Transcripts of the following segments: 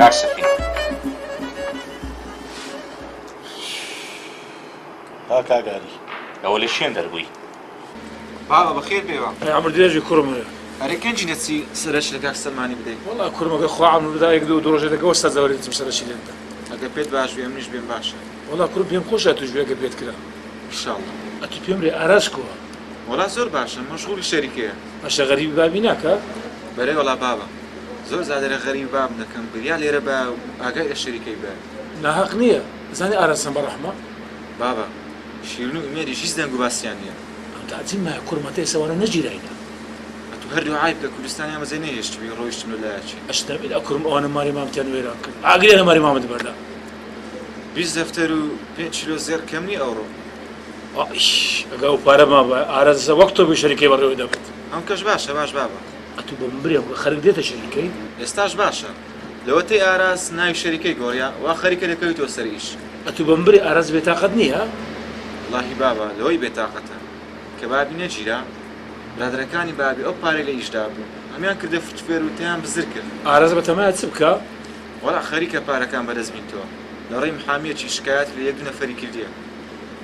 کاک سەفین ها کاگاری ئەوە لە شوێن دەربووی بابا بەخێر پێوە عمر درێژی کوڕمە ئەرێ کەنجی نەچی سەرش لە کاک سەلمانی بدەیت وڵا کوڕمەکە خواعم بدایەک دو ڕۆژێ دەگەوە سەرزەوەریتم سەرشی لێندا ئەگە پێت باش بێ منیش بێم باشە وڵا کوڕم پێم خۆشە توش بێگە پێت کرا ئینشاڵڵا ئەتو پێم رێ ئاراز کۆوە وڵا زۆر باشە مەشغوڵی شەریکەیە باشە غەریبی بابی ناکە بەرێ وڵا بابا زۆر زادەرە غەریب باب دەکەم بریا لێرە بە ئاگای لە شەریکەی بە ناحەق نییە زانی ئاراسم بەڕەحمە بابا شیرین و ئومێریش هیچ دەنگ و باسییان نییە ئەم تاجیم مایە کوڕمەتەی سەوانە نەگیراینا ئەتو هەردوو عایب لە کوردستانی ئەمەزە نەهێشتبی ڕۆیشتن و لایەکی ئەشتەبێت ئەکوڕم ئەوانە ماری مامتیان وێران کرد ئاگرێنە ماری مامت بەردا 20 دەفتەر و 5 کیلۆ زێر کەم نی ئەوڕۆ ئەگە و پارە ما بە ئارازە وەک تۆ بە شەریکەی بەڕێوە دەبێت ئەم کەش باشە باش بابا ئەتو بە من برێم خەرک دێتە شەریکەی ئێستاش باشە لەوەتەی ئاراس ناوی شەریکەی گۆڕیا وا خەریکە دەکەویتەوە سەر ئیش ئەتو بە من برێ ئاراز بێتاقەت نییە واللهی بابا لەوەی بێتاقەتە کە بابی نەگیرا برادەکانی بابی ئەو پارەی لە ئیشدا بوو ئەمیان کردە فوتفێر و تیان بزر کرد ئاراز بە تەمایە چ بکە وەڵا خەریکە پارەکان بەدەستبینتەوە لە ڕێی محامیەکی شکایەت لە یەک نەفەری کردیە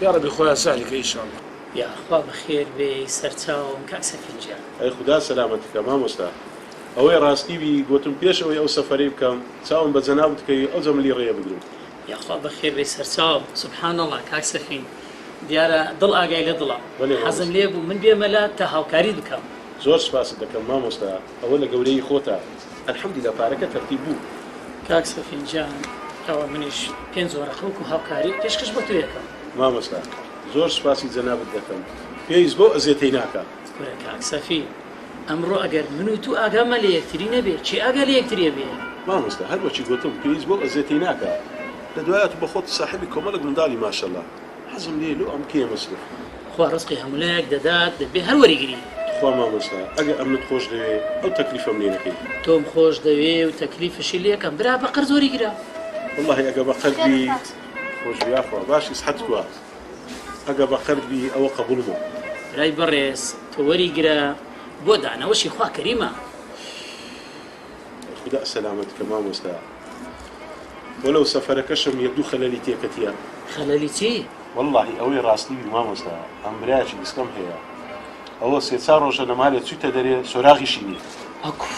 یا ڕەبی خۆیان سالیکە ئینشاڵڵا یا خوا بەخێر بێ سەرچاوم کاک سەفینجان ئەی خوددا سەلامەتەکە مامۆستا ئەوەی ڕاستیوی گوتم پێشەوەی ئەو سەفەرەی بکەم چاوم بە جەناب بکەی ئەو جەملی ڕێە بگرم یا خوا بەخێر بێ سەرچاوم سوبحان الله کاک سەفین دیارە دڵ ئاگای لە دڵە حەزم لێ بوو من بێمەلا تا هاوکاری بکەم زۆر سپاست دەکەم مامۆستا ئەوە لە گەورەی خۆتە ئەلحەمدولیلا پارەکە تەرتیب بوو کاک سەفینجان ئەوە منیش 5 وەرەقەوەک و هاوکاری پێشکەش بە توێکەم مامۆستا زۆر سپاسی جەنابت دەکەم پێویست بۆ ئەزیێتەی ناکە گورە کاک سەفین ئەمڕۆ ئەگەر من و تو ئاگامە لە یەکتری نەبێت چی ئاگا لە یەکتریە بێ مامۆستا هەر بۆچی گوتم پێویست بۆ ئەزیێتەی ناکە لە دوایە تو بە خۆت ساحبی کۆمەڵک منداڵی ماشەڵڵا حەزم لێ لۆ ئەم کێ مەسرف خوا ڕزقی هەمولایەک دەدات دەبێ هەر وەریگری خوا مامۆستا ئەگە ئەمنت خۆش دەوێ ئەو تەکلیفەم لێ نەکەی تۆم خۆش دەوێ و تەکلیفشی لێکەم برا بە قەرز وەریگرە والله ئەگە بە قەربی خۆش بیاخوا باشی سحەت کووە ئەگە بە قەربی ئەوە قبولمە برای بەڕێز تۆ وەریگرە بۆ دانەوەشی خوا کەریمە خدا سەلامەتکە مامۆستا بۆ لەو سەفەرەکەشم یەک دوو خەلەلی تێکەتیە خەلەلی چی؟ واللهی ئەوەی ڕاستیوی مامۆستا ئەم برایەکی گسکەم هەیە ئەوە سێ چار ڕۆژە لە مالێ چوویتە دەرێ سۆراغیشی نییە ئەکو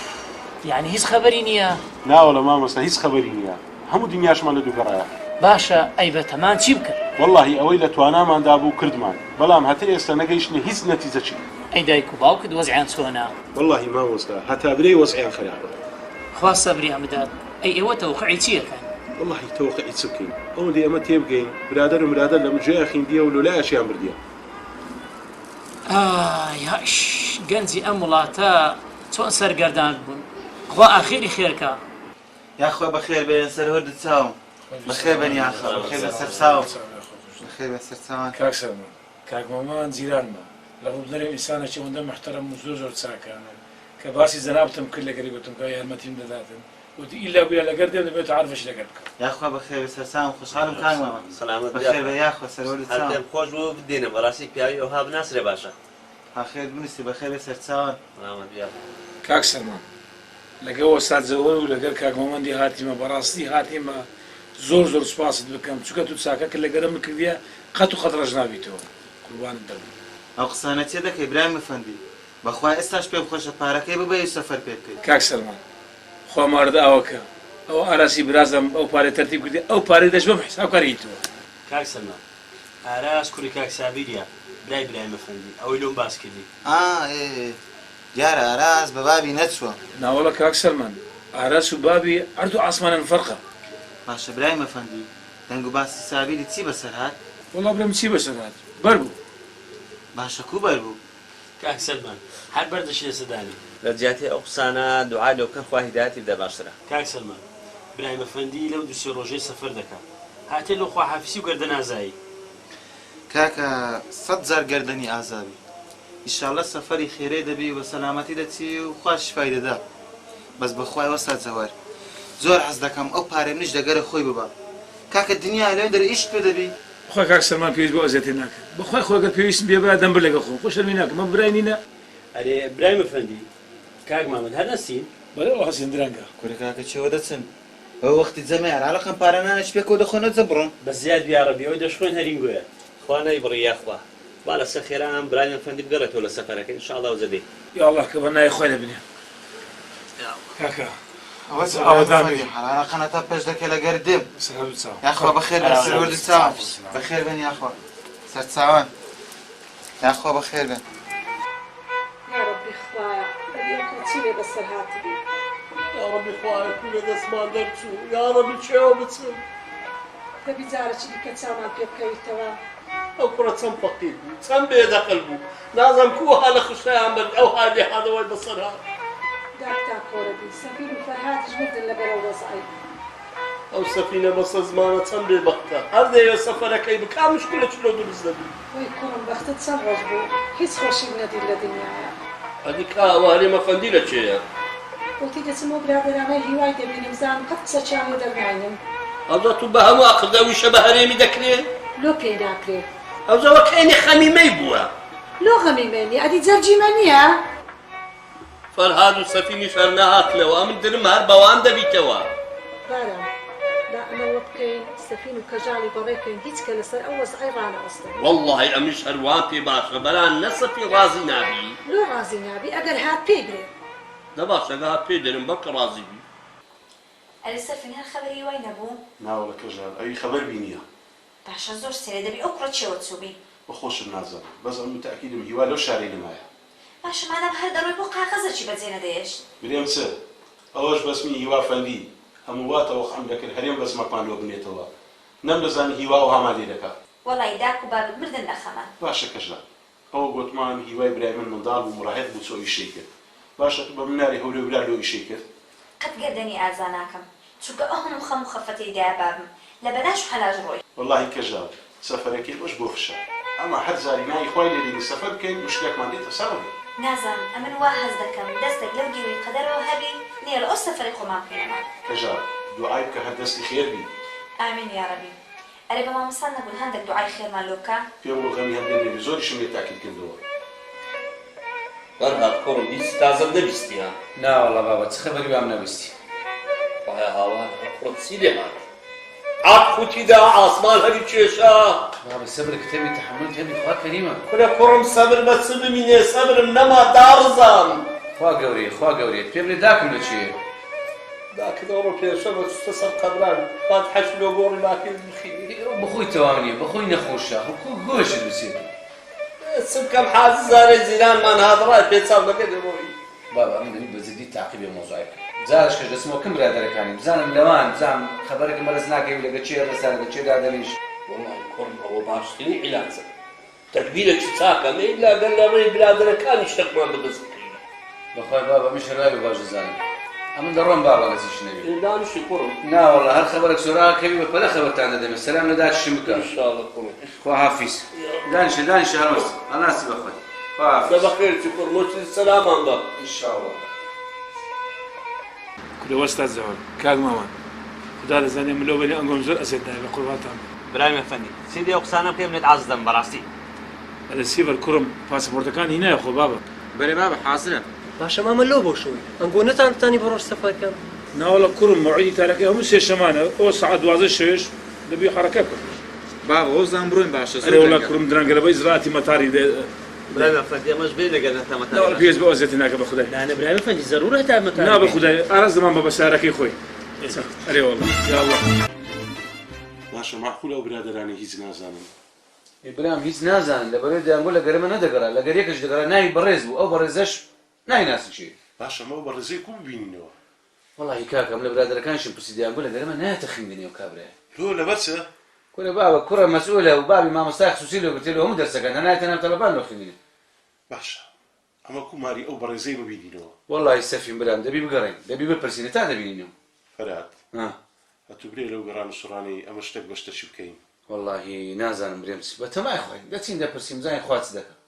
یعنی هیچ خەبەری نییە ناوە لە مامۆستا هیچ خەبەری نییە هەموو دنیاشمان لە دووگەڕایە باشە ئەی بەتەمان چی بکەن؟ واللهی ئەوەی لە تواناماندا بوو کردمان بەڵام هەتا ئێستا نەگەیشتنە هیچ نەتیجەچی ئەی دایک و باوکت وەزعیان چۆنە؟ واللهی مامۆستا هەتا برەی وەزعیان خراپە خوا سەبریان بدات ئەی ئێوە تەوقعی چیەکەن؟ واللهی تەوقعی چ بکەین ئەوە دێ ئەمە تێبگەین برادەر و برادەر لە مجێە خیندیە و لۆلایەشیان بردیە یاش گەنجی ئەم وڵاتە چۆن سەرگەردان بوون خوا ئاخیری خێرکە یاخوا بەخێر بێن سەر هەردوو چاوم بەخێر بن یاخوا بەخێر بە سەر چاوم بەخێر بە سەر چاوان کاک سەرمان کاک مامان جیرانمە لە ڕوودەرێ ئینسانێکی ئەوەندە محتەرەم و زۆر زۆر چاکانە کە باسی جەنابتم کرد لەگەری گوتم کە یارمەتیم دەداتن وتی ئیلا بووە لەگەر دێم دەبێت عەرفش لەگەر بکەم یاخوا بەخێر بە سەر چاوم خۆشحاڵم کاک مامان سەلامەت بەخێر بە یاخوا سەر هەردوو چاوم هەردەم خۆش بوو بدێنە بەڕاستی پیاوی ئەوها بناسرێ باشە ئاخێر بنووسی بەخێر بە سەر چاوان سەلامەت بیا کاک سەرمان لەگەڵ وەستاد زەوەر و لەگەر کاک مامەندی هاتیمە بەڕاستی هاتیمە زۆر زۆر سوپاست بکەم چونکە تو چاکە کە لەگەرم کردیە قەت و قەت ڕەش نابیتەوە قوربانت دەبم ئەو قسانە چێ دەکەی برایم ئەفەندی بەخوا ئێستاش پێم خۆشە پارەکەی ببەی سەفەر پێ بکەیت کاک سەرمان خوا ماردە ئەوەکە ئەو ئاراسی برازم ئەو پارەی تەرتیب کردی ئەو پارەی دەش بەم حسابکاریتەوە کاک سەلمان ئاراس کوڕی کاک سابیریە برای برایم ئەفەندی ئەوەی لۆم باس کردی دیارە ئاراس بە بابی نەچووە ناوەڵە کاک سەرمان ئاراس و بابی هەردوو ئاسمانن فەرقە باشە برایم ئەفەندی دەنگ و باسی سابیری چی بەسەر هات وەڵا برم چی بەسەر هات بەر بوو باشە کوو بەر بوو کاک سەلمان هەر بەردەشی لەسەدانی لە جیاتی ئەو قسانە دوعای لەو بکەن خوا هیدایەتی بدە باشترە کاک سەلمان برایم ئەفەندی لەو دوو سێ ڕۆژەی سەفەر دەکات هاتێ لە خوا حافیسی و گەردە نازایی کاکە 100 جار گەردەنی ئازابی ئیشاڵڵە سەفەری خێرەی دەبی و بە سەلامەتی دەچی و خوا شیفای دەدا بەس بەخوای وەستاد زەوەر زۆر حەز دەکەم ئەو پارەی منیش دەگەرە خۆی ببە کاکە دنیا لەوێ دەرە ئیشت پێ دەبی خۆی کاک سەرمان پێویست بۆ ئەزیەتی ناکەم بەخوای خۆگەر پێویستم بێ برا دەم بر لەگە خۆم خۆش شەرمی ناکەم مە برای نینە ئەرێ برایم ئەفەندی کاک مامەد هەر نەسین بەڵێ ئەو هەسین درەنگە کوڕی کاکە چێوە دەچن هو وەختی جەمەیان عەڵەقەم پارانانش پێکەوە دەخۆنە جەبڕۆن بە زیاد بیاڕەبی ئەوەی دەشخۆین هەرینگوۆیە خوا نەیبڕی یاخوا با لەسەر خێران برایان فەندی بگەڕێتەوە لە سەفەرەکە ئینشاءڵڵا و زەدەی یا الله کە بە نای خۆی دەبنێ کاکە حەڵەقەنە تا پێش دەکە لەگەر دێم یاخوا بەخێر بن سەروەردی چاوان بەخێر بن یاخوا سەر چاوان یاخوا بەخێر بن يا ربي خوايا اليوم تشيلي بس هاتي يا ربي خواهي كل دەستمان دەرچوو یا ربی چێوە بچم دەبی جارێکی دیکە چامان پێ بکەویتەوە ئەو کوڕە چەند فەقیر بوو چەند بێدەقل بوو نازانم کوها لە خشتیان بەرد ئەو ها لێهادەوەی بەسەر هات داکتا کۆرەبی سەفیر و فەرهاتش مردن لەبەرەو وەزعی ئەو سەفینە بەسە زمانە چەند بێبەختە هەر دەیەوێت سەفەرەکەی بکا مشکلە چلۆ دروست دەبی وەی کوڕم بەختت چەند ڕۆژ بوو هیچ خۆشیم نەدیر لە دنیاە ئەدی کا ئەوانێ مەفەندی لە چێیە وەتی دەچم و برادەرانەی هیوای دەبینم زانم قەت قسە چاوێ دەرناینم ئەوزە تو بە هەموو ئەقدەویشە بە هەرێمی دەکرێت لۆ پێی ناکرێ ئەوزەوە کەینی خەمیمەی بووە لۆ غەمیمێنی ئەدی جەرجیمە نییە فەرهاد و سەفینی شەر نەهاتلەوە من درم هەر بەوان دەبیتەوە بارم دا ئەمەوە بکەین سەفین و کەژاڵی بەڕێکەین هیچ کە لەسەر ئەو وەزعی ڕانەوەستن والله ئەمیش هەروان پێ باشە بەلان نەسەفی ڕازی نابی لۆ ڕازی نابی ئەگەر هات پێی برێ دەباشەگە هات پێ دەرم بەکە ڕازی بی ئەلی سەفین هەر خەبەری وای نەبوو ناوەڵە کەژان ئەوی خەبەر بینیە باشە زۆر سێرە دەبی ئەو کوڕە چێوە چووبی بەخۆشم نازانم بەس ئەم تاکیدم هیوا لەو شارەی نمایە باشە مادام هەر دەڕۆی بۆ قاغەزەکی بەجێ نەدەهێشت برێم چ ئەوەش بەسمی هیوا فەندی هەموو واتەوە خەم دەکرد هەرێم بەسمەکمان لۆ بنێتەوە نەم دەزانی هیوا و هامادێ دەکات وەڵی داک و بابت مردن لە خەمە باشە کەژان ئەوە گوتمان هیوای برای من منداڵ و مڕاهێت بوو چۆ ئیشەی کرد باشە تو بە مناری هەولێ برا لۆ ئیشەی کرد قەت گەردەنی ئازا ناکەم چونکە ئەو هەموو خەم و خەفەتەی دایە بابم لە بەلاش و حەلاژ ڕۆی واللهی کەژان سەفەرەکەی بەش بۆ خشە ئەمە هەر زاری نای خوای لێدەینی سەفەر بکەین مشکلێکمان دێتە سەرەوە نازانم ئەمن وا هەز دەکەم دەستێک لەو گیری قەدەرەوە هەبی نێرە ئەو سەفەری خۆمان بکەینەوە کەژان دوعای بکە هەر دەستی خێر بی ئامین یا ڕەبی ئەرێ بە مامۆستا نەبوون هەندێک دوعای خێرمان لۆ بکە پێم بۆ غەمی هەندێک زۆریشم لێ تاکید کردەوە فەرهاد کوڕم هیچ تازەم نەبیستی ها ناوەڵە بابە چ خەبەری وام نەویستی وایە هاوار کوڕت چی لێ هات عاد خوتیدا ئاسمان هەری کێشە بابە سەبر کتێبی تەحمل کەبی خوا کەریمە کورە کوڕم سەبر بە چ ببینێ سەبرم نەما داڕزام خوا گەورەیە پێ بڵێ داکم لە چیە داکردەوە پێشە بە چستە سەر قەبران بات حەش لۆ گۆڕی ماکرد بخینی بخۆی تەواو بخۆی نەخۆشە گۆشت بچێت چ بکەم حاز زارەی زیرانمان هاتڕای پێچاو لەگە دەبۆی بابا من دەبی بەجددی تاقیبێ مۆزوعی جارش کەش دەچمەوە کەم برادەرەکانی بزانم لەوان بزانم خەبەرێکم بەرز ناکەوی لەگە چێ ڕێسا لەگە چێدا دەنیش وەڵڵاهی کوڕم ئەوە باشترین عیلاجە تەدبیرێکی چاکە مەیلا گەر لە ڕێی برادەرەکانی شتێکمان بەدەست بکەین بەخوای بابا من شەرابی باش دەزانم ئەمن دەڕۆم بابا لەسیش نەبێت دانیشی کوڕم ناوەڵە هەر خەبەرێک سۆراکەوی بە پەلە خەبەرتان دەدەمێت سەلام لە داچشم بکە ئینشاءڵڵا کوڕم خوا حافیز دانیشە هەڵۆست ئەناسی بەخوای خوا حافیز بەخێرتی کوڕم وەچی سەلامان بە ئینشاءڵڵا کورە وەستا زەوە کاک مامان خدا دەزانێ ملۆ بەنێ ئەنگۆم زۆر ئەسێت دای بە قورباتان برای مەفەندی چیندی ئەو قسانە پێ بنێت عاز دەم بەڕاستی ئەلە سیڤەر کوڕم پاسپۆرتەکان هینایە خۆ بابە بەرێ بابە حازرە باشە مامە لۆ بۆ شوی ئەنگۆ نەتانتانی بە ڕۆژ سەفەرکەم ناوەڵە کوڕم مەوعیدی تارەکەی هەموو سێ شەمانە ئەو سەعات 12 دەبی حەرەکە بکە بابە ئەو زان بڕۆین باشە ئەرێ وەڵا کوڕم درەنگە لەبەی زراعەتی مەتاری برای مەفەندی ئەمەش بێ لەگەر نەتەمەتە ناوەڵە پێویست بە ئەزێتی ناکە بە خودای دانە برای مەفەندی زەرورە هەتا مەتاری نا بە خودای ئاراز دەمان بە بەسارەکەی خۆی ئەرێ وەڵا یا الله باشە معقولە ئەو برادەرانی هیچ نازانم ئیبرام هیچ نازانن لەبەرەوەی دەیانگۆ لە گەرمە نەدەگەڕا لە گەرێکش دەگەڕا ناوی بەڕێز بوو ئەو بەڕێزەش نایناسی چی باشەمەوە بە ڕێزەی کوو ببینینەوە وەڵی کاکەم لە برادەرەکانشم پرسی دەیانگۆ لە گەرمە نایەتە خوێندنی و کابرایە تۆ لەبەر چە کورە بابە کوڕە مەسئولە و بابی مامۆستای خصوصی لێ گرتێ لە هەموو دەرسەکان هەنایەتە ناو تەلەبان لە خوێندنی باشە ئەمە کوماری ئەو بە ڕێزەی ببینینەوە وەڵی سەفین برام دەبی بگەڕین دەبی بپرسینە تا دەبینینەوە فەرات هەتوو برێ لەو گەڕان و سوڕانی ئەمە شتێک بە شتەشی بکەین وەڵی نازانم برێم چی بە تەمای خۆین دەچین دەپرسیم زانین خوات دەکەم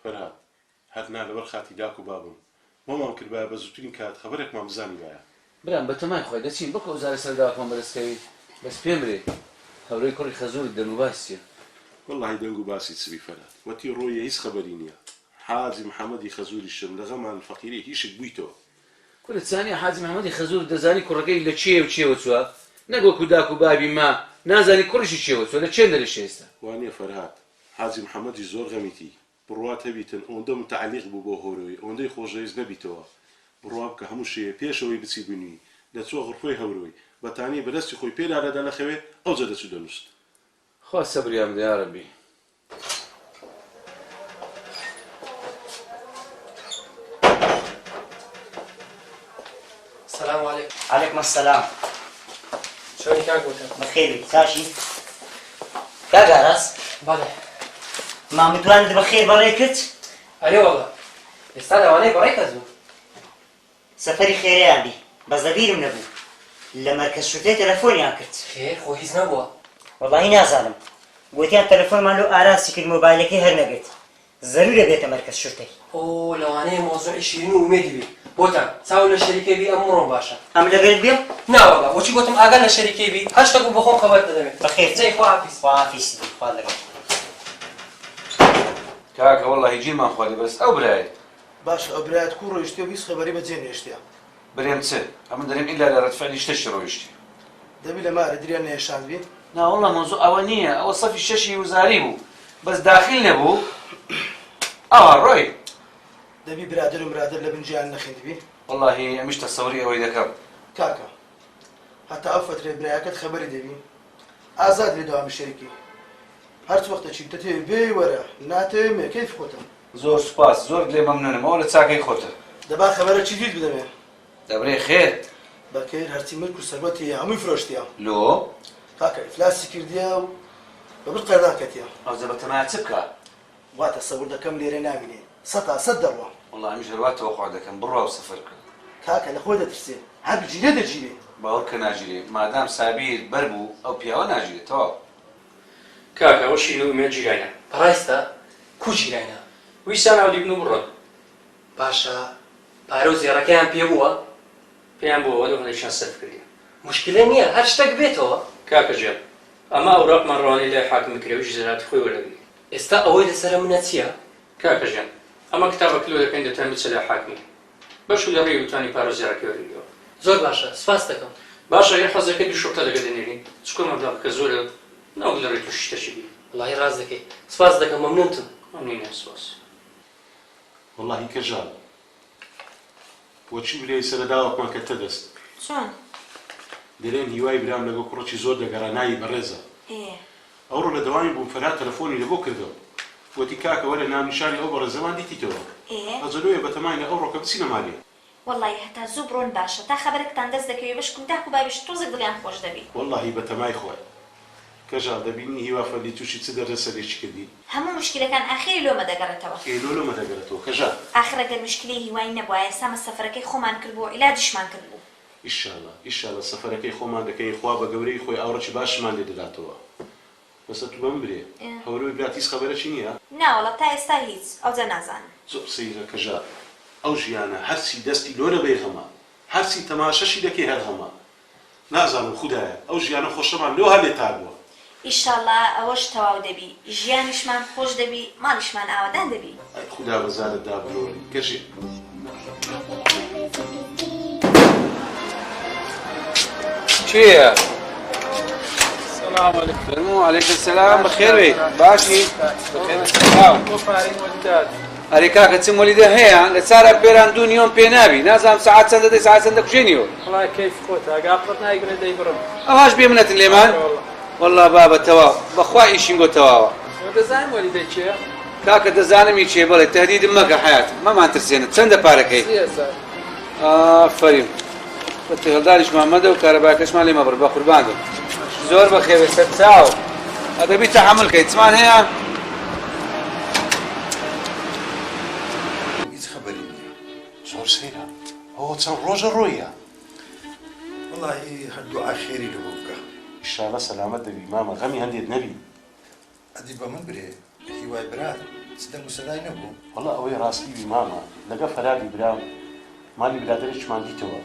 فەرات هەرنا لەبەر خاتی داک و بابم مامان کرد بە زووترین کات خەبەرێکمان بزانی وایە برام بە تەمای خۆی دەچین بکە وزارە سەرداوەکمان بەدەستکەوی بەس پێم برێ هەورەی کوڕی خەزوور دەنوباسیە والله دەنگ و باسی چبی فەرات وەتی ڕۆیە هیچ خەبەری نییە حاجی محەممەدی خەزووری شم لە غەمان فەقیری هیچک بوویتەوە كل ثانية حاجی محمدی خەزوور دەزانی کوڕەکەی لە چێ و چێوە چووە نەگوەکو داک و بابی ما نازانی کوڕیشی چێوە چووە لە چێن دەرێ ئێستا وانە فەرهاد حاجی محەممەدی زۆر غەمیتی بڕوات هەبیتن ئەوەندە متعلیق بوو بۆ هۆرەوەی ئەوەندەی خۆشەویست نەبیتەوە بڕوا بکە هەموو شەیە پێشەوەی بچی بنووی دەچوە غڕفۆی هەورەوەی بەتانی بەدەستی خۆی پێدادەدا لە خەوێ ئەو جە دەچوو دەنووست خوا سەبریان بدە یا ڕەبی. السلام عليكم. عليكم السلام. شلونك كاك وتر؟ بخير تاشي. كاك راس؟ بله. ما متولد بخير بريكت؟ اي والله. استنى وانا بريكت زو. سفري خير يا ابي. بس دبير من ابو. لما كشفتي تلفوني اكرت. خير خو هيز نبوه. والله نازلم. قلت يا التلفون مالو اراسك الموبايلك هرنقت. ضروري بيت مركز شرطي. اوه لو انا موضوع 20 وميدي بي. بوتا تساوي الشركه بي امرهم باشا. ام لغير بيو؟ لا والله وشي قلتم اقل الشركه بي هاشتاق بخون خبر تدمي. بخير. زي خوافيس. خوافيس خالد. کاکە وەڵڵا هیچیمان خواردی بەس ئەو برایە باش ئەو برایەت کوڕ ڕۆیشتێ و بیست خەبەری بەجێ نێشتیە برێم چ ئەمە دەرێم ئیلا لە ڕەتفعلی شتێکی ڕۆیشتی دەبی لە مارە دریان نێشاند بین ناوەڵڵا مۆزوع ئەوە نییە ئەوە سەفی شەشی وزاری بوو بەس داخل نەبوو ئەوە ڕۆی دەبی برادر و برادر لە بنجیان نەخێندبی وەڵڵاهی ئەمیش تەسەوری ئەوەی دەکەم کاکە هەتا ئەو فترێ برایەکەت خەبەری دەبی ئازاد لێ دەوامی شەریکی هەرچ وەختە چیتە تێ بێ وەرە ناتەوێ مێ کەیف خۆتە زۆر سوپاس زۆر لێ مەمنونم ئەوە لە چاکەی خۆتە دەبا خەبەرە چی دیت بدەمێ دەبرێ خێر بەکەیر هەرچی ملک و سەربەتی هەمووی فرۆشتیە لۆ کاکە ئیفلاسی کردیە و بەبر قەرداکەتیە ئەو زەبەتەمایە چ بکە واتە سەور دەکەم لێرە نامینێ سەتا سەد دەڕوە وەڵڵا ئەمیش هەرواتەوە خوا دەکەم بڕوا و سەفەر کرد کاکە لە خۆی دەترسێ هەر بجیرێ دەجیرێ باوەڕ کە ناژیرێ مادام سابیر بەر بوو ئەو پیاوە ناژیرێتەوە کاکە ئەوە شین و مێ جیرانە ڕاستە کو جیرانە ویسان ئەو دیبن و بڕۆن باشە پارە و زێڕەکەیان پێ بووە پێیان بووە لە هەندێکیان سەرف کردی مشکلە نییە هەر شتێک بێتەوە کاکە جێم ئەمە ئەوراقمان ڕوانەی لای حاکم کراویش زەراتی خۆی وەرەگری ئێستا ئەوەی لەسرە منە چییە؟ کاکە ژیان ئەمە کتابە کلۆ دەکەین دەتان بچە لای حاکمی بەش و لە ڕێی وتانی پارە و زێڕەکەی وەرگریەوە زۆر باشە سپاس دەکەم باشە یە حەزەکە دوو شۆکتە دەگەدێنێنین چکۆ مەبلەغەکە زۆرە ناوک لە ڕێی تووشی شتەشی بی وڵی ڕاست دەکەی سپاس دەکەم مەمنونتم ئەمنینە سپاس وەڵڵاهی کەژال بۆچی برێی سەرەداوەکمان کە تەدەست چۆن؟ دەرێن هیوای برام لەگە کوڕەکی زۆر دەگەڕا ناوی بەڕێزە ئەوڕۆ لە دەوامی بووم فەرات تەلەفۆنی لەبۆ کردەوە وەتی کاکە وەرە نامنیشانی ئەو بەڕێزەمان دیتیتەوە ئەجەلۆیە بەتەمای لە ئەو ڕۆکە بچینە مالێ وەڵی هەتا زوو بڕۆن باشە تا خەبەرێکتان دەست دەکەوێ بەشکم داک و بابیش تۆزێک دڵیان خۆش دەبی وەڵڵاهی بەتەمای خۆی کەژال دەبینی هیوا فەردی تووشی چ دەردە سەرێکی کردی هەموو مشکلەکان ئاخری لۆمە دەگەڕێتەوە لۆمە دەگەڕێتەوە کەژال ئاخر ئەگەر مشکلی هیوای نەبووە ئێستا سەفەرەکەی خۆمان کردبووە عیلاجیشمان کردبوو ئیشاڵە سەفەرەکەی خۆمان دەکەی خوا بە گەورەی خۆی ئاوڕەکی باشمان لێ دەداتەوە بەسە تو بەم برێ هەوروی براتیس خەبەرەکی نییە ناوەڵە تا ئێستا هیچ ئەوجە نازانم زۆر سەیرە کەژال ئەو ژیانە هەرچی دەستی لۆرە بێ هەما هەرچی تەماشەشی دەکەی هەر هەما نازانم خوددایە ئەو ژیانە خۆشەمان لۆ هەر لێ تار بووە ئیشاڵڵا ئەوەش تەواو دەبی ژیانیشمان خۆش دەبی ماڵیشمان ئاوادان دەبی خوددا بەزارت دابرۆی کەژێ چییە؟ السلام عليكم. فرمو عليك السلام بخير بي باشي بخير السلام ئەرێ کاکە چم وەلیدە هەیە لە چارە پێران دوو نیۆم پێ نابی نازانم سەعات چەندە دەی سەعات چەندە کوژێنیەوە وڵای کەیف خۆتە ئەگاپڕت نایگرێت دەیبڕم ئەوهاش بێ منەتن لێمان وەڵڵا بابە تەواو بەخوا ئیشین گۆ تەواوە دەزانم وەلیدەی چییە؟ کاکە دەزانمی چێ بەڵێ تەهدیدم مەکە حیاتم مەمان ترسێنە چەندە پارەکەی ئافەرین بە هەڵداریش مامەدە و کارەباکەشمان لێ مەبڕ بە قوربانم زۆر بەخێوێ سەر چاو ئەدەبی تەحەمڵکەی چمان هەیە زۆر سەیرە ئەوە چەند ڕۆژە ڕۆیە وەڵاهی هەردوو ئاخێری لەبۆ بکە ئیشاڵە سەلامەت دەبی مامە غەمی هەندێک نەبی ئەدی بە من برێ هیوای برات چ دەنگ و سەدای نەبوو وەڵا ئەوەی ڕاستیوی مامە لەگە فەرادی برام مالی برادرێکمان دیتەوە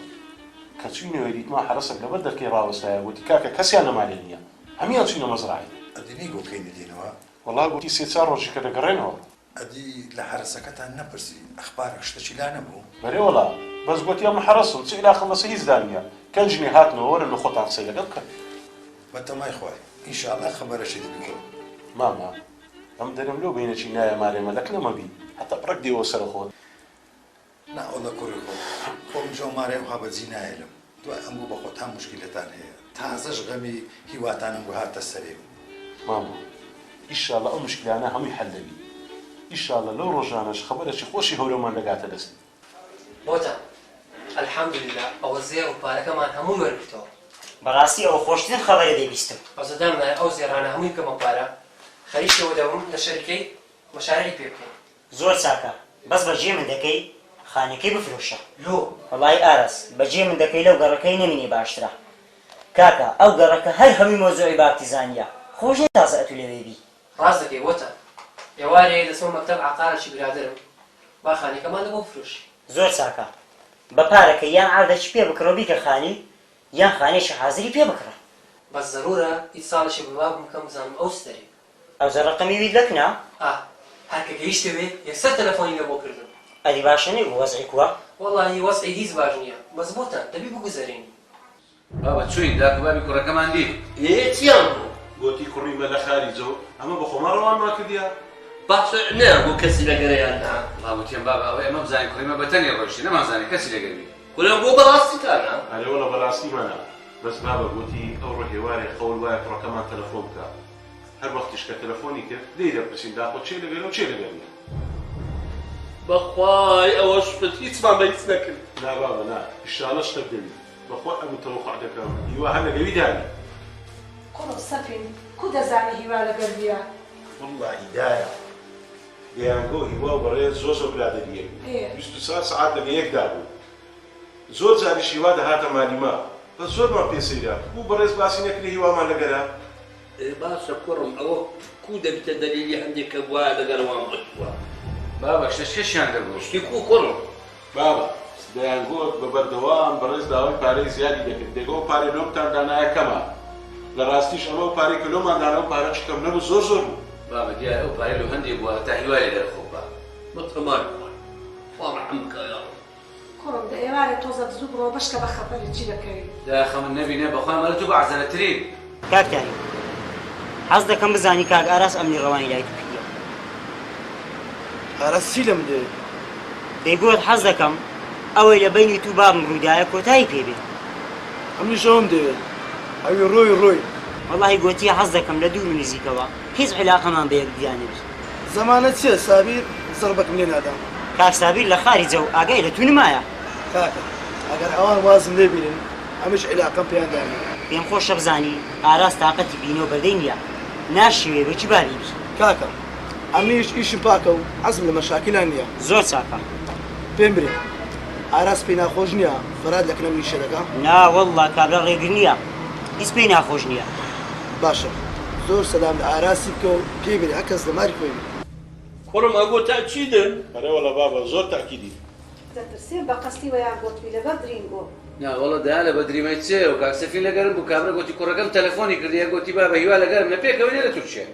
کە چوینەوەی دیتما حرەسەک لەبەر دەرکەی ڕاوەستایە گوتی کاکە کەسیان لەمالێ نییە هەمیان چوینە مەزرعی ئەدی نەیگۆکەی نەدێنەوە وەڵا گوتی سێ چار ڕۆژی کە دەگەڕێنەوە ئەدی لە حرەسەکەتان نەپرسی ئەخبارێک شتێکی لا نەبوو بەرێ وەڵا بەس گوتی ئەمە حرەسم چ علاقەم بەسە هیچ دانیە کەنجنی هاتنەوە وەرە لە خۆتان قسەی لەگەڵ بکەن بەتەمای خوای ئینشاءالله خەبەرەشی دەبی ماما ئەم دەرم لەو بینەچی نایە مارێمە لەک نەمەبی هەتا بڕک دێەوە سەر خۆت ناوەڵە کوڕی خۆم ژەومارێم ها بەجی نایلم دوای ئەمبوو بە خۆت هەم مشکلەتان هەیە تازەش غەمی هیواتانم بۆ هاتە سەرێ ماما ئیشاڵە ئەو مشکلانە هەمووی حەل دەبی ئیشاڵە لەو ڕۆژانەش خەبەرەکی خۆشی هەورەمان دەگاتە دەست بۆتە الحەمدوللا ئەوە زێر و پارەکەمان هەموو وەرگرتەوە بەڕاستی ئەوە خۆشترین خەبەرە دەبیستم ئەوزەدام لای ئەو زێرانە هەمووی کەمە پارە خەریکەوە دەوم لە شەریکەی مەشارەی پێ بکەین زۆر چاکە بەس بەجێ من دەکەی خانەکەی بفرۆشە لۆ وەڵای ئارەس بەجێ من دەکەی لەو گەڕەکەی نەمینی باشترە کاکە ئەو گەڕەکە هەر هەمووی مۆزۆی بابتیزانیە خۆش تازە ئەتو لەوێبی ڕاست دەکەی وەتە ئێوارێ دەچمە مەکتەب عەقارێکی برادرم با خانەکەمان لە بۆ بفرۆشی زۆر چاکە بە پارەکە یان ئاردەکی پێ بکڕۆ بیکە خانی یان خانێکی حازری پێ بکڕە بەس زەرورە هیچ ساڵێکی بڵاو بکەم بزانم ئەو ستەری ئەو زەڕەقەمی وی لەکنە هەرکە گەیشتەوێ یەکسەر تەلەفۆنی لە بۆ کردم ئەدی باشە نەی وەزعی کووە وەڵاهی وەزعی هیچ باش نییە بەس بۆتان دەبی بگوزارێنی بابا چوین داکە بابی کوڕەکەمان دی چیان بوو گوتی کوڕی مە لە خاریجە ئەمە بە خۆمان ڕەوانمان کردیا باشە نەبوو کەسی لەگەرەیان نا باوتیان بابا ئەوە ئێمە بزانین کوڕیمە بەتەنی ڕۆشتی نەمانزانین کەسی لەگەری کورێم بۆ بەڕاستیتانە ئەرێوە لە بەڕاستیمانە بەس بابە گوتی ئەو ڕۆژێوارێ خەول وایە کوڕەکەمان تەلەفۆن بکە هەر وەختیش کە تەلەفۆنی کرد دەی دەپرسین داخۆ چێ لەگەرە و چێ لەگەریە بەخوای ئەوە شت هیچمان بە هیچ نەکرد نا بابە نا ئیشاڵە شتێک دەوی بەخۆ ئەم تەوەقع دەکەم هیوا هەر لەگەوی دانی کوڕ سەفین کو دەزانی هیوا لەگەر بیە والله هیدایە دەیانگۆ هیوا و بەڕێز زۆر زۆر برادەریە 24 ساعات لەگە یەکدا بوو زۆر جاریش هیوا دەهاتە مالیما بەس زۆرمان پێسەیرا بوو بەڕێز باسی نەکردی هیوامان لەگەرە باشە کوڕم ئەوە کو دەبیتە دەلیلی هەندێک کە وایە لەگەرەوان بچووە بابا شتێکیان دەبوو شتی کو کوڕم بابا دەیانگۆت بە بەردەوام بەڕێز داوای پارەی زیادی دەکرد دەگەوە پارەی لۆمتان دانایە کەمە لە ڕاستیش ئەمە و پارەی کە لۆمان دانەوە پارەش کەم نەبوو زۆر زۆر بوو بابا دیارە ئەو پارەی لە هەندێک بووە تا هیوای دەرخۆ با بەتەمان خوا ڕەحم بکە یا ڕەب کوڕم دە ئێوارێ تۆزە زوو بڕۆ بەشکە بە خەبەری چی دەکەی داخە من نەبینێ بەخوا مەرە تو بەعزەرەترین کاکتانی حەز دەکەم بزانی کاک ئاراس ئەمنی ڕەوانی لای تو کردووە ئاراس چی لەم دێ دەیگوت حەز دەکەم ئەوەی لە بینی تو بابم ڕوودایە کۆتایی پێبێت ئەمنیشەوەم دەوێت ئەوی ڕۆی وەڵاهی گوتیە حەز دەکەم لە دوور و نزیکەوە هیچ عیلاقەمان بە یەکدیان نەبێت زەمانە چییە سابیر زەربەکم لێ نادام کاک سابیر لە خاریجە و ئاگای لە تو نمایە کاکە ئەگەر ئەوان وازم لێ بینن ئەمش عیلاقەم پێیان دامێ پێم خۆشە بزانی ئاراس تااقەتی بینەوە بەردەی نییە ناشیوێ بەچی باری بی کاکە ئەمنیش ئیشم پاکە و حەزم لە مەشاکلان نییە زۆر چاکە پێم برێ ئاراس پێی ناخۆش نییە فەراد لەکنەم نیشە دەکە ناوەڵڵا کابرا ڕێگر نییە هیچ پێی ناخۆش نییە باشە زۆر سەلام لە ئاراسی بکە و پێی برێ هەکەس لەماری خۆی کوڕم ئەگۆ تاکیدن ئەرێوەڵە بابە زۆر تاکیدی دەترسێن بە قەستی وەیان گوتوی لەبەر درینگۆ ناوەڵە دا لە بەدریمای چێ و کاکسەفین لەگەرم بوو کابرا گوتی کوڕەکەم تەلەفۆنی کردی گوتی بابە هیوا لەگەرم لە پێکەوە نێ لە تو چێ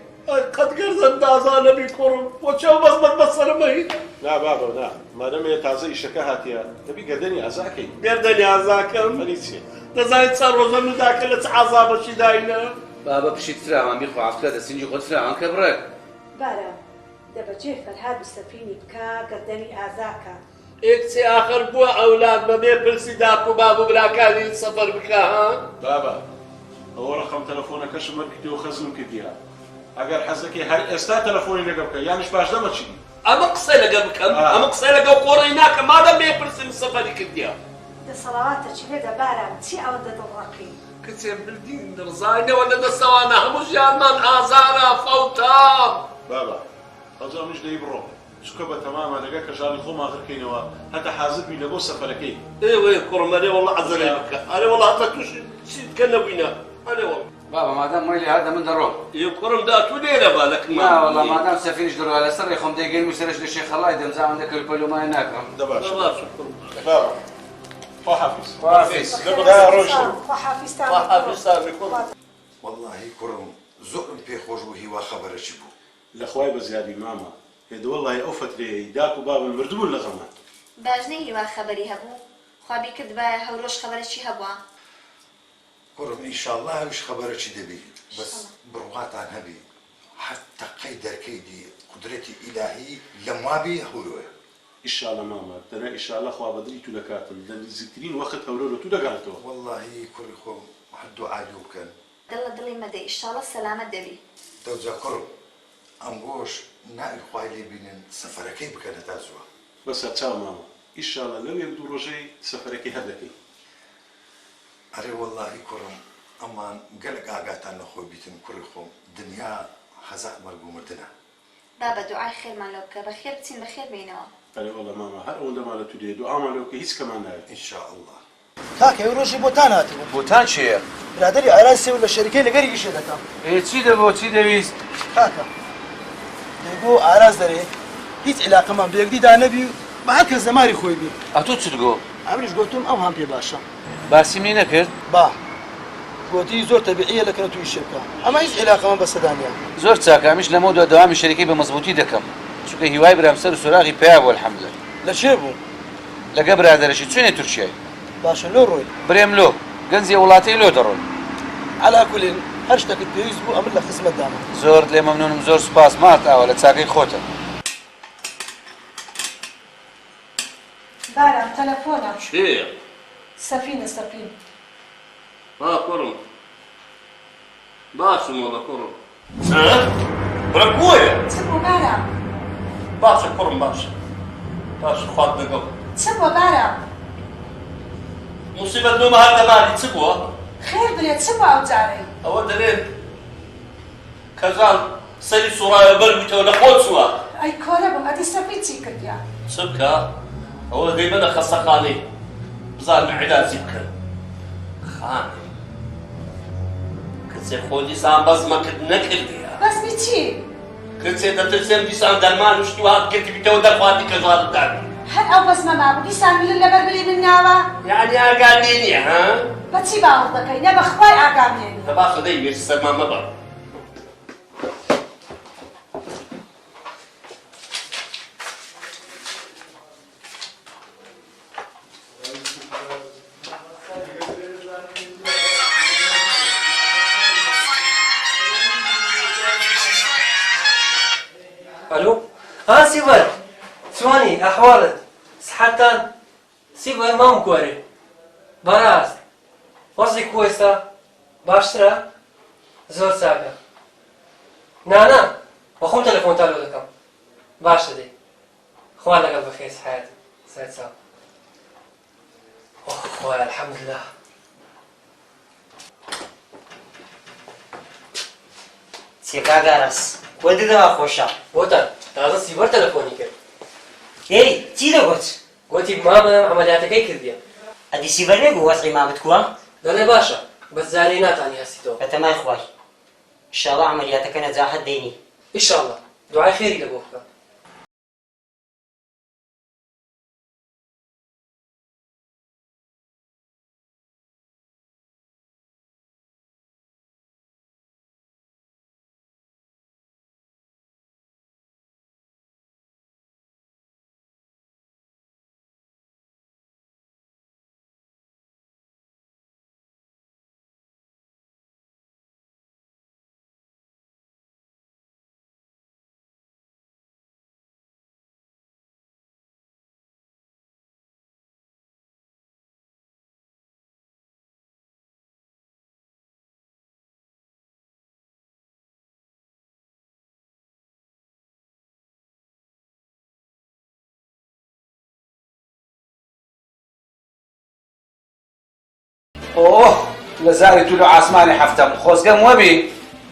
قەت گەرزەن تازا نەبی کوڕم بۆ چاو بەزمەت بەسەرمەهی نا بابە نا مادەمێ تازە ئیشەکە هاتیە دەبی گەردەنی ئازاکەی گەردەنی ئازاکەم مەلی چێ دەزانیت چەند ڕۆژە نوداکە لە چ عەزابەشی داینە بابە پشیت فراوان بیخوا عەفتە دەستینجی خۆت فراوان کە بڕێک بارە دەبەجێ فەرهاد و سەفینی بکە گەردەنی ئازاکە ئێکچێ ئاخر بووە ئەولاد بەبێ پرسی داپ و باب و براکانی سەفەر بکە ها بابە ئەوە ڕەقەم تەلەفۆنەکەشم وەرگرتەوە خەزم کردیە ئەگەر حەزەکەی هەر ئێستا تەلەفۆنی لەگە بکە یانیش باش دەمە چی ئەمە قسەی لەگەڵ بکەم ئەمە قسەی لەگەڵ قۆڕی ناکە مادەم بێ پرسم سەفەری کردیە دەسەڵاتە چی لێدە باران چی ئەوەندە دڵڕەقی کچێ بردین دڕزانەوە لە دەستەوانە هەموو ژیانمان ئازارە فەوتام بابە ئەوجامیش دەی بڕۆ چکە بە تەمامە لەگە کەژاڵی خۆمان غڕکەینەوە هەتا حازر بی لە بۆ سەفەرەکەی ئێوەی کوڕم ئەرێ وەڵڵا عەزەرێ بکە ئەرێ وەڵڵا هەتا تووش چیت کە نەبووینە ئەرێ وەڵڵا بابا مادام مۆیلی هەردە من دەڕۆم کوڕم دا تو لێرە با لەکنی وەڵڵا مادام سەفینش دڕوا لەسەر ڕێ خۆم دەیگەین و سەرش لە شێخەڵای دەمزانم دەکەوت پەلومای ناکەم دەباشە کوڕم بابە خواحافیز خواحافیز خواحافیزتان واللهی کوڕم زۆرم پێخۆش بوو هیوا خەبەرەکی بوو لەخوای بە زیادی ماما هێدە وەڵڵای ئەو فترەیەی داک و بابم مردبوون لە غەمان باش نەی هیوا خەبەری هەبوو خوابی کرد بە هەورۆش خەبەرێکی هەبووە. کوڕم ئینشاءالله هەویش خەبەرەکی دەبی بەس بڕواتان هەبی حتى قەی دەرکەی دی قدرەتی ئیلاهی لەم وابی هەورۆیە. ئیشاڵە ماما دەنا ئیشاڵە خوا بەدڵی تو دەکاتن لە نزیکترین وەخت هەورۆ لە تو دەگاتەوە. وەڵڵاهی کوڕی خۆم هەر دوعای لێ بکەن. دڵە دڵی مەدە ئیشاڵە سەلامەت دەبی. دەوجا کوڕم ئەم گۆش ناوی خوای لێ بینن سەفەرەکەی بکەنە تا زووە. بەسەر چاو ماما ئیشاڵە لەو یەک دوو ڕۆژەی سەفەرەکەی هەر دەکەی. ئەرێ وەڵڵاهی کوڕم ئەمان گەلک ئاگاتان لەخۆی بیتن کوڕی خۆم دنیا هەزار مەرگ و مردنە. بابە دوعای خێرمان لەو بکە بەخێر بچین بەخێر بینەوە. ئەرێ وەڵڵا ماما هەر ئەوەندەمان لە تو دێ دوعامان لەو کە هیچ کەمان ناوێت. ئینشاءالله. کاکە ئەو ڕۆژی بۆتان هاتووە. بۆتان چییە؟ برادری ئاراسی و لە شەریکەی لەگەری گشێ دەکەم. چی دەبۆ چی دەویست؟ کاکە دەیگۆ ئاراز دەرێ هیچ علاقەمان بە یەکدیدا نەبی و بە هەر کەس زەماری خۆی بی. ئەتۆ چت گۆ؟ ئەمریش گوتم ئەو هەم پێ باشە. باسی منی نەکرد؟ با گوتی زۆر تەبیعیە لە کەنە توی شێبکە ئەمە هیچ علاقەمان بە سەدانیە. زۆر چاکامیش لەمە دووە دەوامی شەریکەی بە مەزبوطی دەکەم چونکە هیوای برام سەر و سوراغی پێیا بۆ الحەمدولە. لە چێ بوو؟ لەگە برادەرەشی چوێنێ تورکیای. باشە لۆ ڕۆی برێم لۆ گەنجی وڵاتەی لۆ دەڕۆن. عەلا کولین هەر شتێکت پێویست بوو ئەمن لە خزمەتدامە. زۆر لێ مەمنونم زۆر سوپاس مات ئاوە لە چاکەی خۆتە. بارم تەلەفۆنە. چێ؟ سەفینە سەفین. کوڕم باشم وەڵە کوڕم. بڕە بۆیە؟ چ بۆ بارم؟ باشە کوڕم باشە. باشە خوات لەگەڵ. چ بۆ بارم؟ موسیبەت نۆمە هەر دەباری چ بووە؟ خێر برێت چ بۆ ئەو جارەی؟ ئەوە دەرێن کەزان سەری سوڕایە بەرمیتەوە لە خۆ چووە. ئەی کۆرە بووم ئەدی سەفی چی کردیا؟ چ بکە؟ ئەوە دەی بەنە خەستەخانەی بزانمە عیلاجی بکەن. خانێ کچێ خۆ دیسان بەزمەکرد نەکردیە. بەزمی چی؟ کچێ دەترسێم دیسان دەرمان وشتی و هات گرتی بیتەوە دەرخواتی کەژوارت دابی. هەر ئەو بەزمە مابوو دیسان ملن لەبەر بلی من ناوە؟ یعنی ئاگام لێ نییە ها؟ بەچی باوەڕ دەکەی نە بەخوای ئاگام لێ نییە. دەباشە دەی وێژی سەرمان مەبە. الو سیڤەر چۆنی ئەحواڵت سحەتان سیڤەر مام کۆرێ بەڕاست وەزی کۆیستا باشترە زۆر چاکە نانا بەخۆم تەلەفۆن تالۆ دەکەم باشە دەی خوا لەگەڵ بەخێر سحەت سەر چاو خۆی الحەمدولله چێکا گاراس کۆ دەدەوا خۆشە بۆتان تازە سیڤەر تەلەفۆنی کرد ئێی چی دەگوت؟ گوتی مامە عەمەلیاتەکەی کردیە ئەدی سیڤەر نێبوو وەزعی مامت کووە؟ دەڵێ باشە بەس جارێ ناتانی هەستیتەوە بەتەمای خوای ئینشاڵڵا عەمەلیاتەکە نەجاحەت دێنی ئینشاڵڵا دوعای خێری لە بۆ بکە لە زاری تو لە ئاسمانی هەفتەم خۆزگەم وەبی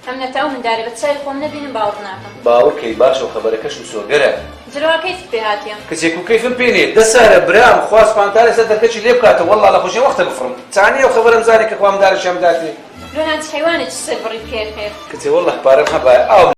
ئەم نەتاو مندارێ بە چای خۆم نەبینم باوەڕ ناکەم. باوەڕکەی باشە و خەبەرەکەش و سۆگەرە جلوا کەیفت پێ هاتیە؟ کچێک و کەیفم پێ نییە دەسارە برام خوا سوپانتارە سەر دەرکەچی لێ بکاتەوە وەڵڵا لە خۆشی وەختە بفڕم چانیە و خەبەرم زانی کە خوام دارەشیان بداتێ لۆنان چ حەیوانێکی سەر بڕی پێ خێر کچێ وەڵڵا پارەم هەبایە ئاو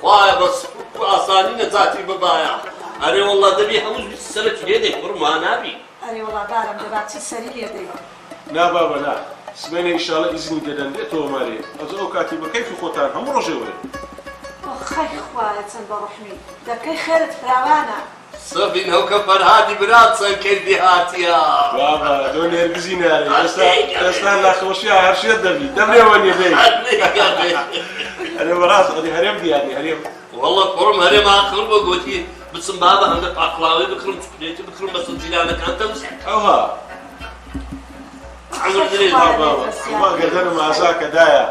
خوایە بەس ئاسانی نەجاتی ببایە ئەرێ وەڵڵا دەبی هەمووش سەرەکی لێ دەی کوڕما نابی ئەرێ وەڵا بارم دەبات چی سەری لێ دەی نا بابە نا سبەینە ئیشاڵە ئیزنی دەدەن دێتەوە مارێ ئەجە ئەو کاتی بە کەیفی خۆتان هەموو ڕۆژێ وەرە خەی خوایە چەند بەڕەحمی دەکەی خێرت فراوانە سەفین هەوکە فەرهادی برات چەند کردی هاتیە بابا دۆ نێرگزی نارێ ئێستا ناخۆشیە هەرشێت دەبی دەبێەوە نێبێ ئەرێ بەڕاست ئەدی هەرێم دیارنی هەرێم وەڵڵا کوڕم هەرێم ئاخر بۆ گوتی بچم بابە هەندە پاقلاوی بکڕم چکلێتی بکڕم بە سەنجیلانەکان دەمسێ ئەوها وا گەردەنم ئازاکە دایە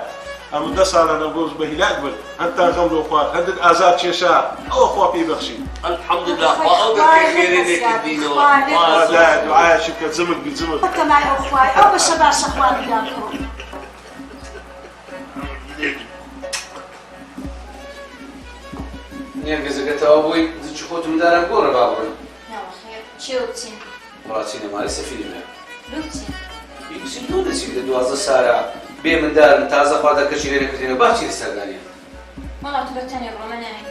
ئەم 10 ساڵانە بۆ بە هیلاک بن هەندتان غەم لۆ خوارد هەندت ئازار کێشا ئەوە خوا پێی بەخشی الحەمدوللا خوا ئەو دەکەی خێرێ لێکردینەوە دایە دوعایەکی بکە جمک بی جمک تەمای ئەو خوای ئەو بەشە باشە خوانیدان کڕم نێرگەزەکەتەوە بووی زیچ خۆتم دارم گۆڕە با بڕۆین چێوە بچین وڵاتی نەماری سەفیری مێ لو بچین بیکوسی دۆ دەچی لە 12 سارە بێ مندارم تازە خوا دەکەشی لێ نەکردێنەوە باچی لەسەردانیە وەڵا تو بەتەنێ بڕۆمە ناوی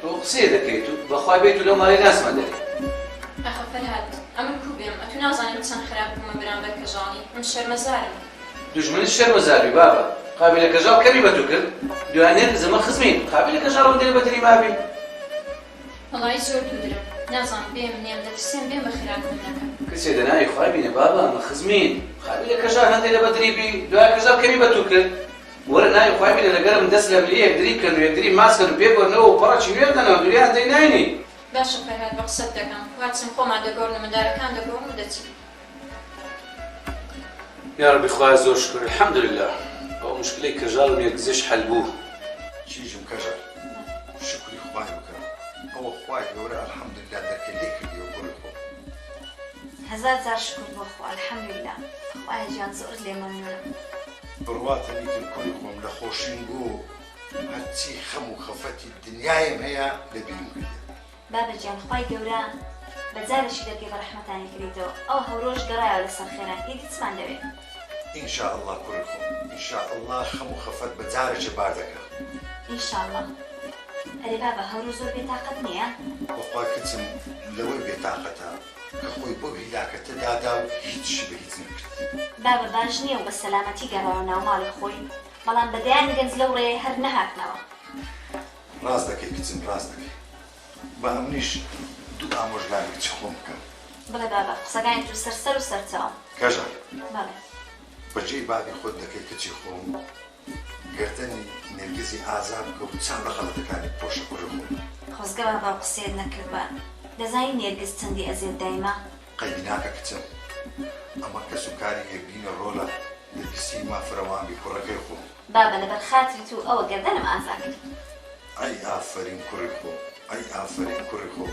تۆ قسێ دەکەیت و بەخوای بێت و لەو ماڵی ناسمان دەکەیت ئەخە فەرهاد ئەمن کوو بێم ئەتو نازانم چەند خراپ بوومە بەرامبەر کەژاڵی من شەرمەزارم دژمنت شەرمەزاروی بابە قابلە کەژاڵ کەمی بە تو کرد دوانێت زەمە خزمین قابلە کەژاڵ دێنە بەدری مابی وەڵی زۆر دوودرم نازانم بێم نێم دەترسێم بێم بە خراپم نەکەم کەسێ دەناوی خوای بینە بابە ئەمە خزمین قابلە کەژاڵ هەندێک لە بەدری بی دوای کەژاڵ کەمی بە تو کرد وەرە ناوی خوای بینە لەگەرم دەست لە بلی یەکدری کرد و یەکدری ماس کرد و پێبەرنەوە و پەڕەکی نوێ بدەنەوە دووریا هەندەی ناینی باشە فەرهاد بە قسەت دەکەم واتچم خۆمان دەگۆڕن و مندارەکان دەگۆڕن و دەچین یا ربی خوای زۆر شکر الحەمدولله ئەو مشکلەی کەژاڵ و نێرگزیش حەل بوو چیژم کەژاڵ شکری خوای بکەم ئەوە خوای گەورە الحەمدولله دەرکە لێ کردیەوە گوڕی خۆ هەزار جار شکر بۆ خوا الحەمدولله خوایە گیان زۆر لێ مەمنونم بڕواتە نیتم کوڕی خۆم لە خۆشین بوو هەرچی خەم و خەفەتی دنیایم هەیە لەبیرم کردێ بابەجیان خوای گەورە بەجارێکی دەرگێ بە ڕەحمەتانی کردیتەوە ئەو هەورۆژ گەڕایەوە لەسەر خێران هیچ چمان دەوێت ئینشاءالله کوڕی خۆم ئینشاءالله خەم و خەفەت بەجارێکە بار دەکەم ئینشاءالله ئەرێ بابە هەورۆ زۆر بێتاقەت نییە بەخوا کچم لەوەی بێتاقەتە کە خۆی بۆ هیلاکەتە دادا و هیچی بە هیچ نەکرد بابە باش نییە و بە سەلامەتی گەڕاوە ناو ماڵی خۆی بەڵام بەدەیانی گەنج لەو ڕێیە هەر نەهاتنەوە ڕاست دەکەی کچم ڕاست دەکەی بە ئەمنیش دوو ئامۆژگاری کچی خۆم بکەم بڵێ بابە قسەکانی تو سەرسەر و سەرچاوم کەژار بەڵێ بەجێی بابی خۆت دەکەی کچی خۆم گردنی نێرگزی ئازاد بکە و چەند بە غەڵەتەکانی پۆشە کوڕی خۆم خۆزگە بابا قسەیت نەکردبە دەزانی نێرگز چەندی ئەزێت دایما قەیدی ناکە کچم ئەمە کەس و کاری یەکبینە ڕۆڵە نێرگسی مافرەوان بی کوڕەکەی خۆم بابە لەبەر خاتری تو ئەوە گردنم ئازا کرد ئەی ئافرین کوڕی خۆ ئەی ئافرین کوڕی خۆ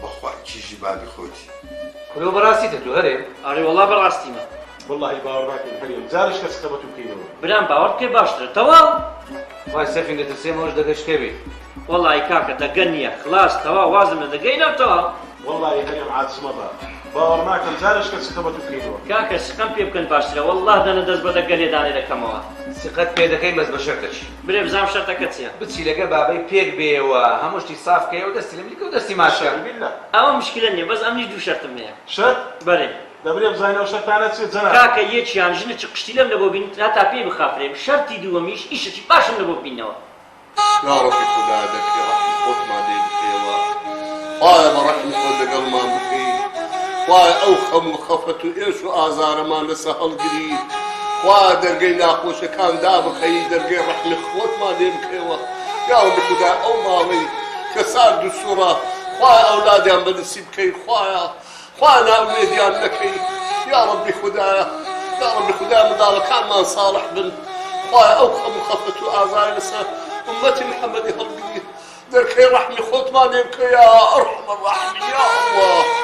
بەخوا کیژی بابی خۆتی کولۆ بەڕاستیتە تو هەرێ ئەرێ وەڵا بەڕاستیمە والله باوەڕ ناکەم هەرێم جارش کەس خەبەت و بکەینەوە برام باوەڕ بکەی باشترە تەواو خوای سەفین دەترسێمەوەش دەگەشتێ بێ وەڵی کاکە دەگەن نییە خلاص تەواو وازم لە دەگەینەوە تەواو والله هەرێم عاجزمە بە باوەڕ ناکەم جارش کەس خەبەت و بکەینەوە کاکە سقم پێ بکەن باشترە والله دەنە دەست بە دەگە لێدانێ دەکەمەوە سقەت پێ دەکەی بەس بە شەرتەچی برێ بزانم شەرتەکە چییە بچی لەگە بابەی پێک بێەوە هەمووشتی سافکەیە و دەستی لە ملیکە و دەستی ماشە ئەوە مشکلە نییە بەس ئەمنیش دوو شەرتم هەیە شەرت بەرێ دەبرێ بزانینەوە شەرتانە چێت جەناب کاکە یەکیان ژنە چ قشتی لەم لەبۆ بین هەتا پێی بخافرێم شەرتی دووەمیش ئیشەکی باشم لەبۆ بینەوە یا ڕەبی خوددا دەکەی ڕەحمی خۆتمان لێ بکەیەوە خوایە بە ڕەحمی خۆت لەگەڵمان بکەی خوایە ئەو خەم و خەفەت و ئێش و ئازارەمان لەسەر هەڵگری خوایە دەرگەی ناخۆشەکان دابخەی دەرگەی ڕەحمی خۆتمان لێ بکەیەوە یا ڕەبی خوددا ئەو ماڵەی کە سارد و سوڕە خوایە ئەولادیان بەنسی بکەی خوایە ناومێدیان نەکەی یا ڕەبی خوددایە یا ڕەبی خوددایە منداڵەکانمان ساڵح بن خوایە ئەو خەم و خەفەت و ئازاری لەسەر أمتي محمد هەڵگری دەرکەی ڕەحمی خۆتمان لێ بکە یا ئەرحەم الراحمین یا الله